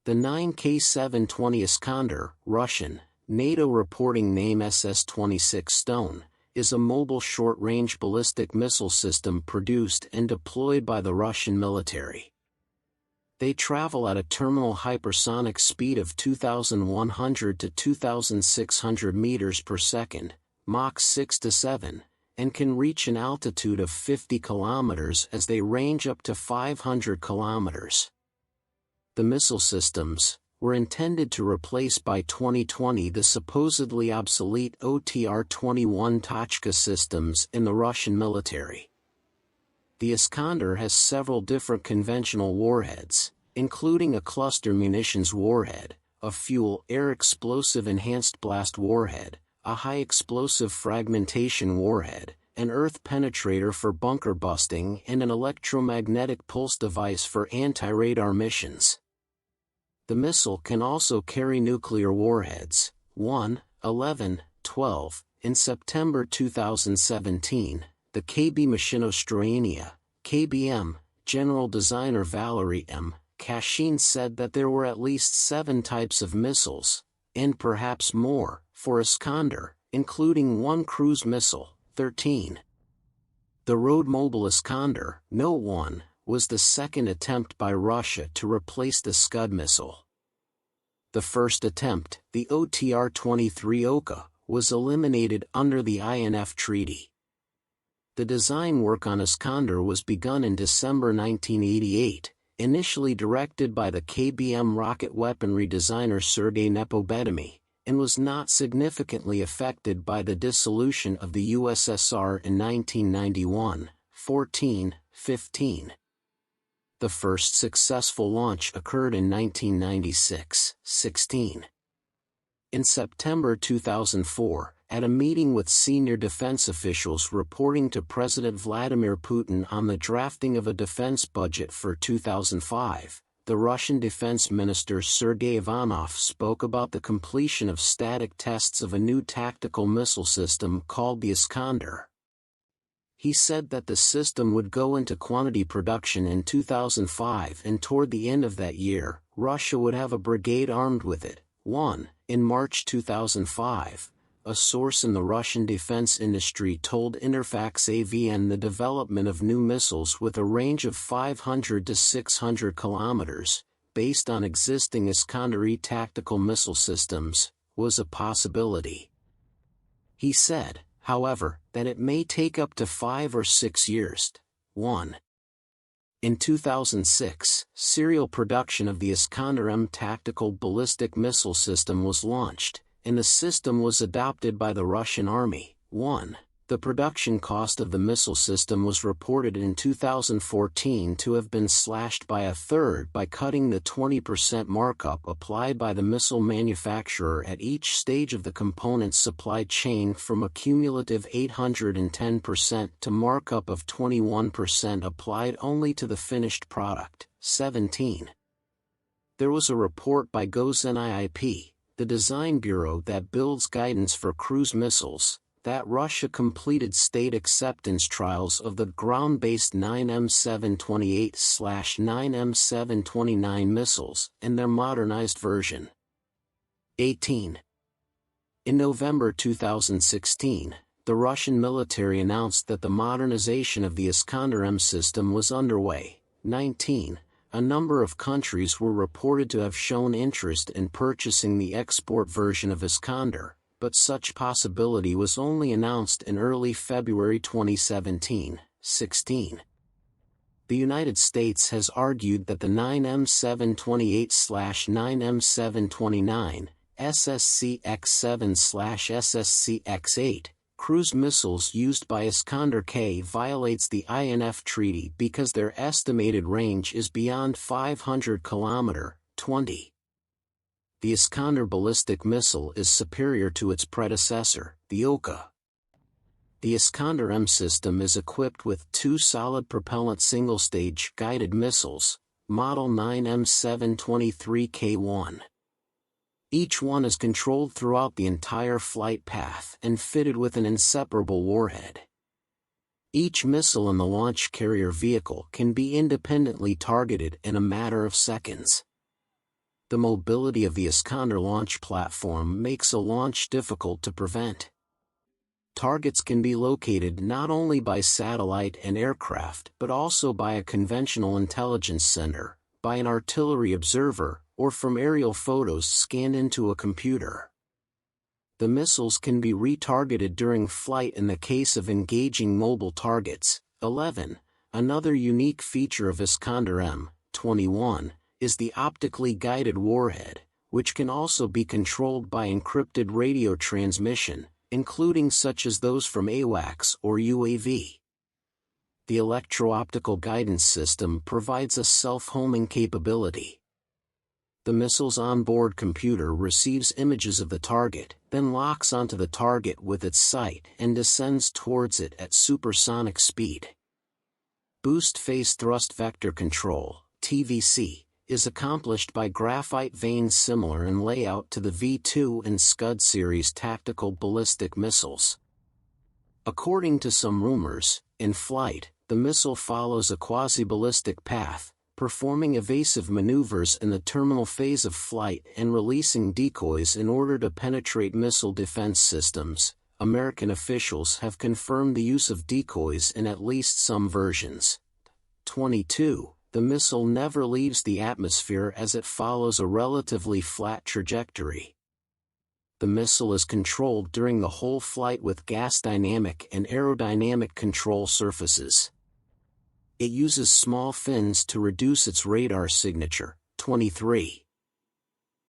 The 9K720 Iskander, Russian, NATO reporting name SS-26 Stone, is a mobile short-range ballistic missile system produced and deployed by the Russian military. They travel at a terminal hypersonic speed of 2,100 to 2,600 meters per second, Mach 6 to 7, and can reach an altitude of 50 kilometers as they range up to 500 kilometers. The missile systems were intended to replace by 2020 the supposedly obsolete OTR-21 Tachka systems in the Russian military. The Iskander has several different conventional warheads, including a cluster munitions warhead, a fuel-air explosive enhanced blast warhead, a high-explosive fragmentation warhead, an earth penetrator for bunker busting, and an electromagnetic pulse device for anti-radar missions. The missile can also carry nuclear warheads. 1, 11, 12. In September 2017, the KB Mashinostroyenia, KBM, general designer Valery M. Kashin said that there were at least 7 types of missiles, and perhaps more, for Iskander, including one cruise missile. 13. The road-mobile Iskander, No-1, was the second attempt by Russia to replace the Scud missile. The first attempt, the OTR-23 Oka, was eliminated under the INF Treaty. The design work on Iskander was begun in December 1988, initially directed by the KBM rocket weaponry designer Sergei Nepobedomy, and was not significantly affected by the dissolution of the USSR in 1991, 14, 15. The first successful launch occurred in 1996, 16. In September 2004, at a meeting with senior defense officials reporting to President Vladimir Putin on the drafting of a defense budget for 2005, the Russian Defense Minister Sergei Ivanov spoke about the completion of static tests of a new tactical missile system called the Iskander. He said that the system would go into quantity production in 2005 and toward the end of that year, Russia would have a brigade armed with it. 1. In March 2005, a source in the Russian defense industry told Interfax AVN the development of new missiles with a range of 500 to 600 kilometers, based on existing Iskander-E tactical missile systems, was a possibility. He said, however, that it may take up to 5 or 6 years. 1. In 2006, serial production of the ISKANDER-M tactical ballistic missile system was launched, and the system was adopted by the Russian Army. 1. The production cost of the missile system was reported in 2014 to have been slashed by a third by cutting the 20% markup applied by the missile manufacturer at each stage of the components supply chain from a cumulative 810% to markup of 21% applied only to the finished product. 17. There was a report by GOSNIIP, the design bureau that builds guidance for cruise missiles, that Russia completed state acceptance trials of the ground-based 9M728/9M729 missiles and their modernized version. 18. In November 2016, the Russian military announced that the modernization of the Iskander-M system was underway. 19. A number of countries were reported to have shown interest in purchasing the export version of Iskander, but such possibility was only announced in early February 2017. 16. The United States has argued that the 9M728/9M729, SSC-X7/SSC-X8, cruise missiles used by Iskander-K violates the INF Treaty because their estimated range is beyond 500 km. 20. The Iskander ballistic missile is superior to its predecessor, the Oka. The Iskander-M system is equipped with 2 solid propellant single-stage guided missiles, Model 9M723K1. Each one is controlled throughout the entire flight path and fitted with an inseparable warhead. Each missile in the launch carrier vehicle can be independently targeted in a matter of seconds. the mobility of the Iskander launch platform makes a launch difficult to prevent. Targets can be located not only by satellite and aircraft but also by a conventional intelligence center, by an artillery observer, or from aerial photos scanned into a computer. The missiles can be retargeted during flight in the case of engaging mobile targets. 11. Another unique feature of Iskander-M, 21, is the optically guided warhead, which can also be controlled by encrypted radio transmission, including such as those from AWACS or UAV. The electro-optical guidance system provides a self-homing capability. The missile's onboard computer receives images of the target, then locks onto the target with its sight and descends towards it at supersonic speed. Boost Phase Thrust Vector Control, TVC, is accomplished by graphite vanes similar in layout to the V2 and Scud series tactical ballistic missiles. According to some rumors, in flight, the missile follows a quasi-ballistic path, performing evasive maneuvers in the terminal phase of flight and releasing decoys in order to penetrate missile defense systems. American officials have confirmed the use of decoys in at least some versions. 22. The missile never leaves the atmosphere as it follows a relatively flat trajectory. The missile is controlled during the whole flight with gas dynamic and aerodynamic control surfaces. It uses small fins to reduce its radar signature. 23.